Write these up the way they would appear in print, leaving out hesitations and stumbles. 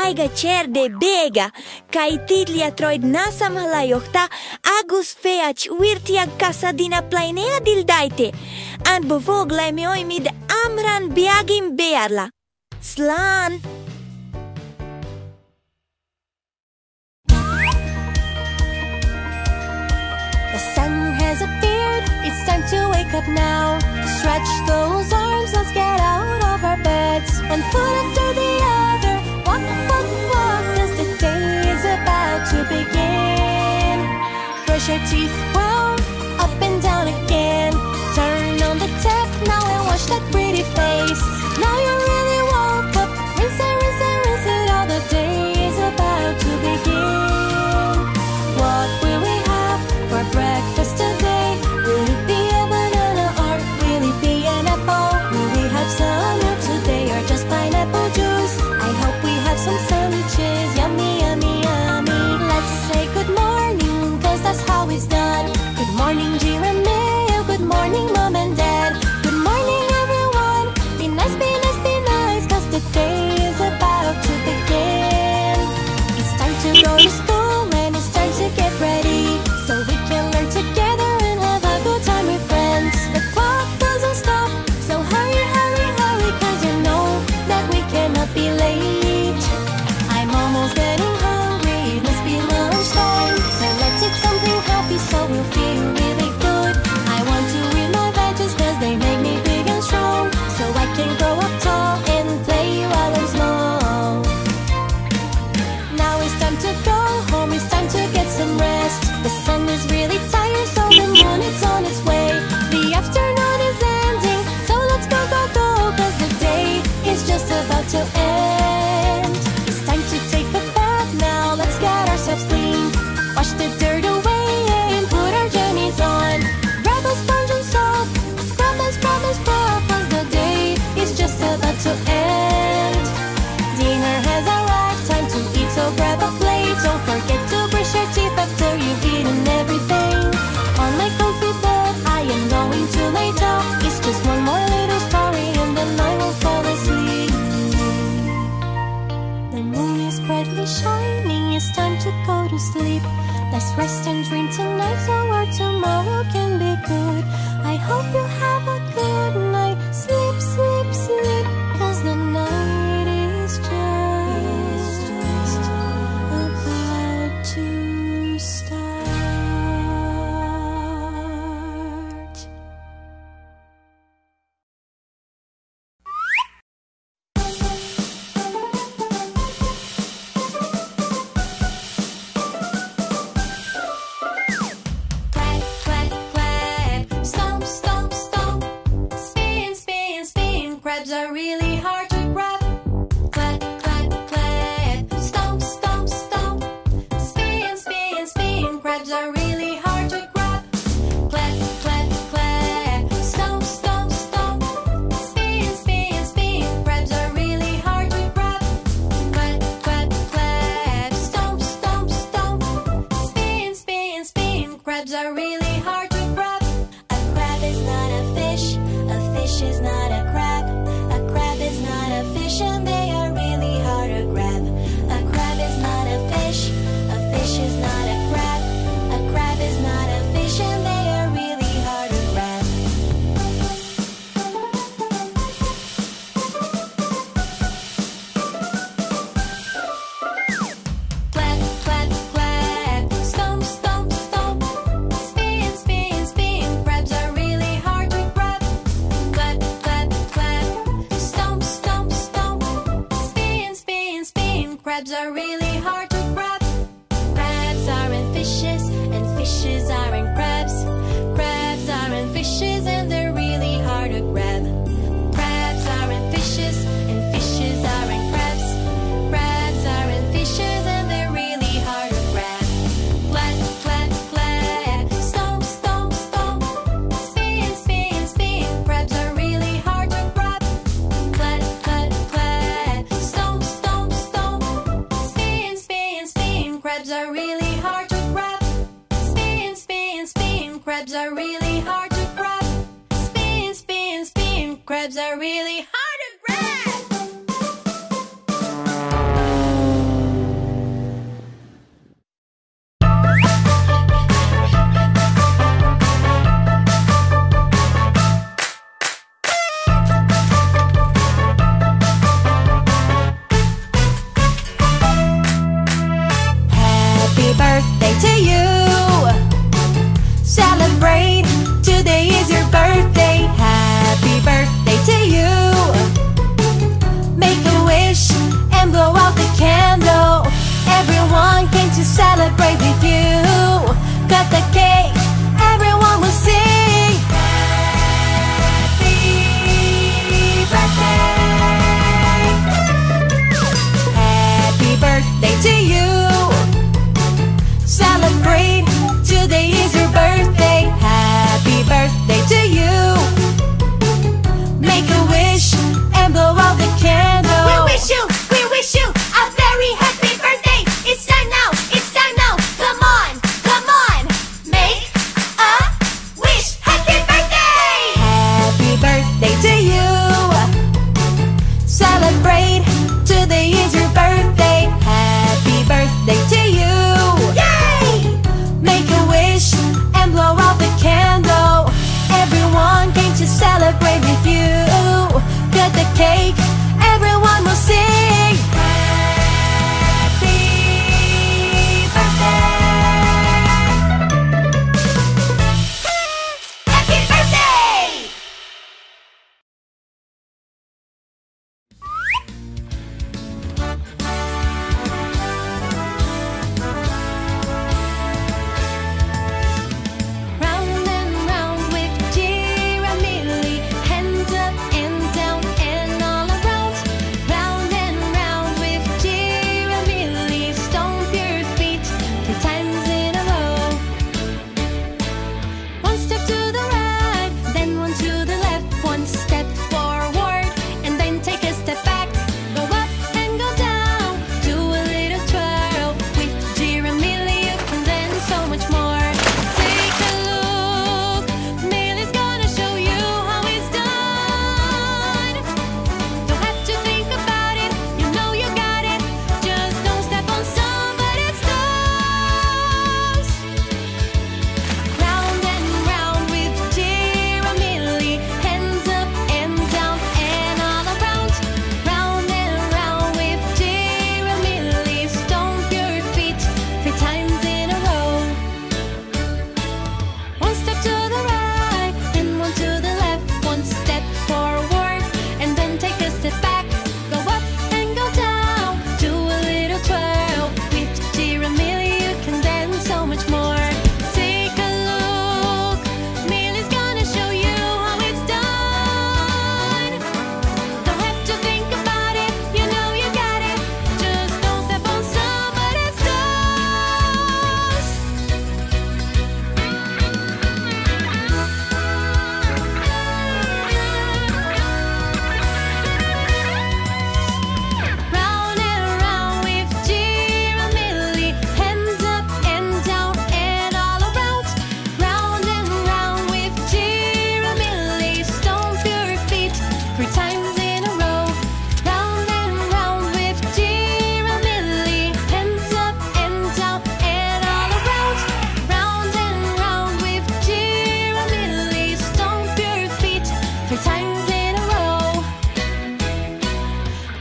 Aiga cer de bega, kai titlia troid nasam hala yohta, agus feach wirtiag casadina plainea dildaite. An bevogla me oimid amran biagim bearla. Slan! The sun has appeared, it's time to wake up now. Stretch those arms, let's get out of our beds. One foot after the other, walk, walk, walk, as the day is about to begin. Brush your teeth, well, up and down again. Turn on the tap now and wash that pretty face. Now you really woke up, rinse it, rinse it, rinse it. All the day is about to begin. What will we have for breakfast today? Will it be a banana or will it be an apple? Will we have some milk today or just pineapple juice? I hope we have some sandwiches, yummy, yummy, yummy. Let's say good morning, cause that's how it's done. Good morning, Jeremiah, good morning, Mom and Dad. Good morning, everyone, be nice, be nice, be nice, cause the day is about to begin. It's time to go to school and it's time to get ready, so we can learn together and have a good time with friends. The clock doesn't stop, so hurry, hurry, hurry, cause you know that we cannot be late. I'm almost getting hungry, it must be lunchtime, so let's eat something healthy so we'll feel really good. I want to eat my veggies cause they make me big and strong, so I can grow up tall and play while I'm small. Now it's time to go home, it's time to get some rest. The sun is really tired, so the moon is on its way. The afternoon is ending, so let's go, go, go, cause the day is just about to end. It's time to take a bath now, let's get ourselves clean. Wash the dirt away and put our jammies on. Grab a sponge and soap, scrub and scrub and scrub, cause the day is just about to end. Dinner has arrived, time to eat, so grab a plate. Don't forget to brush your teeth after you've eaten everything. On my comfy bed, I am going to lay down. It's just one more little story and then I will fall asleep. The moon is brightly shining, it's time to go to sleep. Let's rest and dream tonight so our tomorrow can be good. I hope you have a good night. Sleep, sleep, sleep, cause the night is just about to start. Clap, clap, clap, stomp, stomp, stomp. Spin, spin, spin, crabs are really hard to grab. Clap, clap, clap, stomp, stomp, stomp. Spin, spin, spin, crabs are really hard to grab. Clap, clap, clap, stomp, stomp, stomp. Spin, spin, spin, crabs are really hard to grab. Clap, clap, clap, stomp, stomp, stomp. Spin, spin, spin, crabs are really hard to grab. A crab is not a fish is not a crab. A crab is not a fish and they are really hard to grab. A crab is not a fish is not a crab. A crab is not a fish and they are really hard to grab. Clap, clap, clap, stomp, stomp, stomp. Spin, spin, spin, crabs are really hard to grab. Clap, clap, clap, stomp, stomp, stomp. Spin, spin, spin, crabs are really hard to grab. Crabs aren't fishes and fishes aren't crabs. Crabs aren't fishes and they're really hard to grab. Crabs aren't fishes and fishes aren't crabs. Crabs aren't fishes and they're really hard to grab. Clap, clap, clap, stomp, stomp, stomp. Spin, spin, spin, crabs are really hard to grab. Clap, clap, clap, stomp, stomp, stomp. Spin, spin, spin, crabs are really hard to grab. Spin, spin, spin, crabs are really hard to grab. Spin, spin, spin, crabs are really hard to grab. wish and blow out the candle. We wish you a very happy birthday. It's time now, it's time now. Come on, make a wish. Happy birthday! Happy birthday to you. Celebrate, today is your birthday. Happy birthday to you. Yay! Make a wish and blow out the candle. Everyone came to celebrate with you. Cut the cake, everyone will sing. Happy birthday. Happy birthday! Round and round with Jiramili, hands up and down and all around. Round and round with Jiramili, stomp your feet 3 times in a row. One step to the right, then one to the left. One step forward, and then take a step back. Go up and go down, do a little twirl. With Jiramili you can dance so much more. Take a look, Millie's gonna show you how it's done. Don't have to think about it, you know you got it. Just don't step on somebody's toes. Round and round with Jiramili, hands up and down and all around. Round and round with Jiramili, stomp your feet 3 times in a row. One step to the right, then one to the left. One step forward, and then take a step back. Go up and go down, do a little twirl. With Jiramili you can dance so much more. Take a look, Millie's gonna show you how it's done. Don't have to think about it, you know you got it. Just don't step on somebody's toes. Round and round with Jiramili, hands up and down and all around. Round and round with Jiramili, stomp your feet 3 times in a row. Round and round with Jiramili, hands up and down and all around. Round and round with Jiramili, stomp your feet 3 times in a row.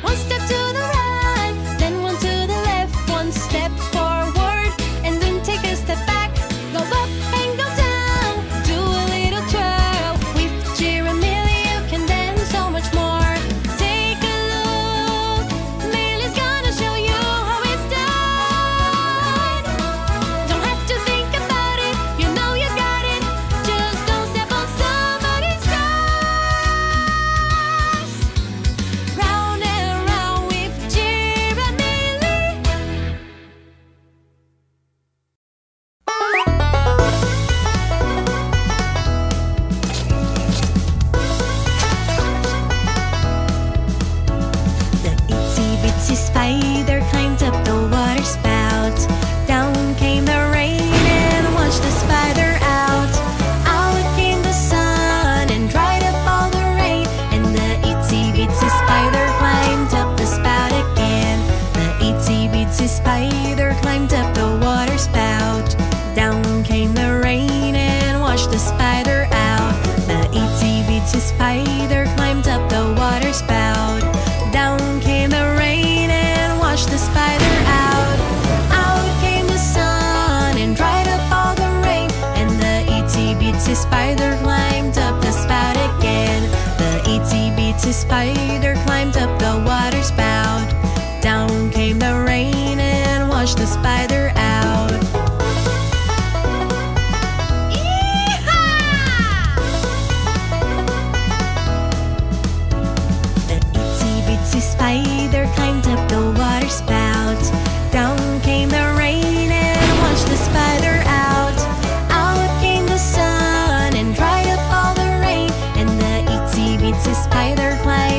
One step to the right, then one to the left. One step forward, and then take a step back. Go up and go down, do a little twirl. With Jiramili you can dance so much more. Take a look, Millie's gonna show you how it's done. Don't have to think about it, you know you got it. Just don't step on somebody's toes. Round and round with Jiramili. The itsy bitsy spider climbed up the water spout. Down came the rain and washed the spider out. Out came the sun and dried up all the rain. And the itsy bitsy spider climbed up the spout again. The itsy bitsy spider climbed up the water spout. Down came the rain and washed the spider out. The itsy bitsy spider climbed up the water spout. Down came the rain and washed the spider out. Out came the sun and dried up all the rain. And the itsy bitsy spider climbed up the spout again. The itsy bitsy spider climbed up the water spout. Down came the rain and washed the spider out. The itsy bitsy spider climbed up the water spout. Down came the rain and washed the spider out. Out came the sun and dried up all the rain. And the itsy bitsy spider climbed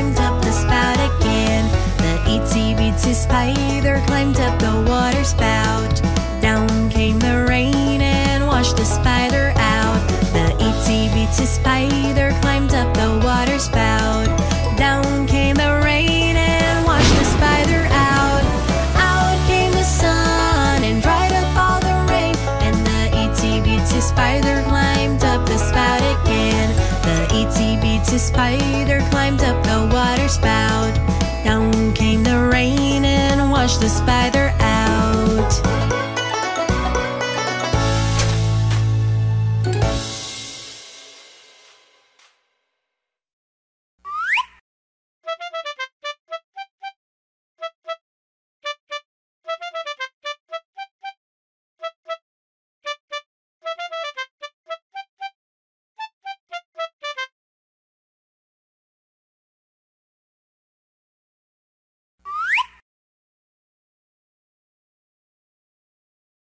climbed up the water spout. Down came the rain and washed the spider